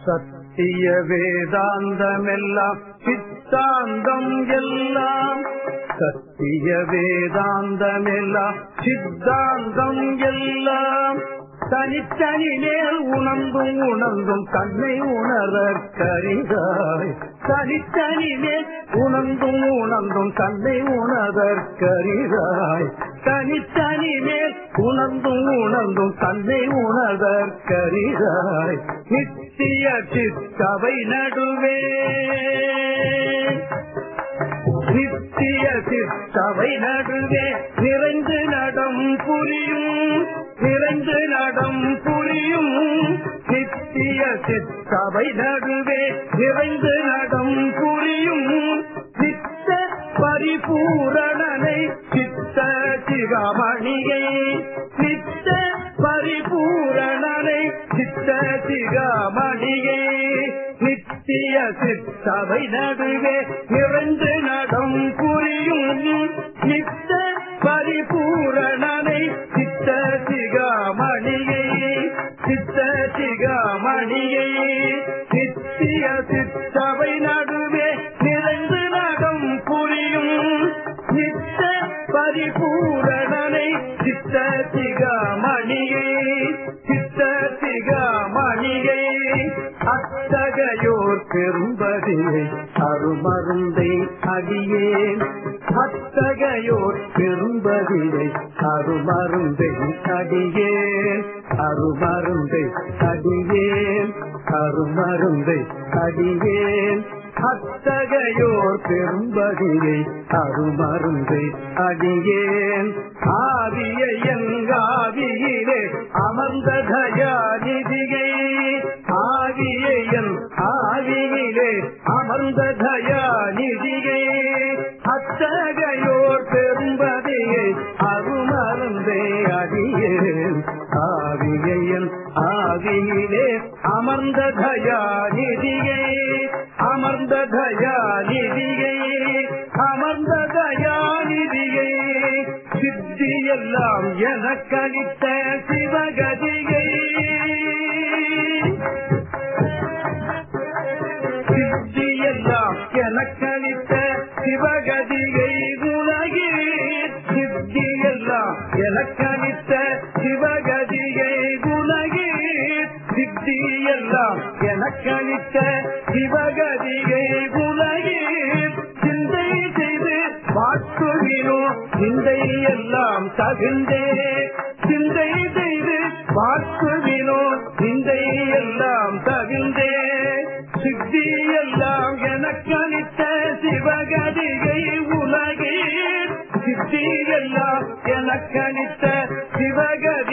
சத்திய வேதாந்தமெல்லாம் சித்தாந்தம் எல்லாம், சத்திய வேதாந்தமெல்லாம் சித்தாந்தம் எல்லாம், தனித்தனி மேல் உணர்ந்தும் உணர்ந்தும் தன்னை உணரற்கரிதாய், தனித்தனி மேல் உணர்ந்தும் உணர்ந்தும் தன்னை உணரற்கரிதாய், தனித்தனி மேல் உணர்ந்தும் உணர்ந்தும் தன்னை உணரற்கரிதாய், நித்திய சித்தவை நடுவே, நித்திய சித்தவை நடுவே நிறைந்து நடம் புரியும், நிறைந்து நடம் புரியும், நித்திய சித்தவை நடுவே நிறைந்து நடம் புரியும், சித்த பரிபூரணனை சித்த சிகாமணியை, சித்த பரிபூரணனை சித்த சிகாமணியை, நித்திய சித்தவை நடுவே நிறைந்து நடம் புரியும், நித்த பரிபூரணனை சித்த சிகாமணியை, சித்த சிகாமணியை, நித்திய சித்தவை நடுவே நிறைந்து நடம் புரியும், நித்த பரிபூரணனை சித்த சிகாமணியை, சித்த சிகாமணியை, அத்தகையோர் பெரும்பதியை அருமருந்தை அடியேன், அத்தகையோர் பெரும்பதியை அருமருந்தை அடியேன், அருமருந்தை அடியேன், அருமருந்தை அடியேன், அத்தகையோர் பெரும்பதியை அருமருந்தை அடியேன், ஆவியை எங்காவியிலே அமர்ந்த தயாநிதியை, ஆவியை என் ஆவியிலே அமர்ந்த தயாநிதியை, அத்தகையோர் பெரும்பதியை அருமருந்தை அடியேன், ஆவியை என் ஆவியிலே அமர்ந்த தயாநிதியை, அமர்ந்த தயாநிதியை, அமர்ந்த தயாநிதியை, சித்தியெல்லாம் எனக்களித்த சிவகதியை, சித்தியெல்லாம் எனக்களித்த சிவகதியை உலகில், சித்தியெல்லாம் எனக்களித்த சிவகதியை உலகில், சித்தியெல்லாம் எனக்களித்த சிவகதியை உலகில், சிந்தை செய்து வாக்குவினோ சிந்தை எல்லாம் தகுந்தே, சிந்தை செய்து வாக்குவினோ சிந்தை எல்லாம் தகுந்தே, சித்தியெல்லாம் எனக்களித்த சிவகதியை உலகில், சித்தியெல்லாம் எனக்களித்த சிவகதி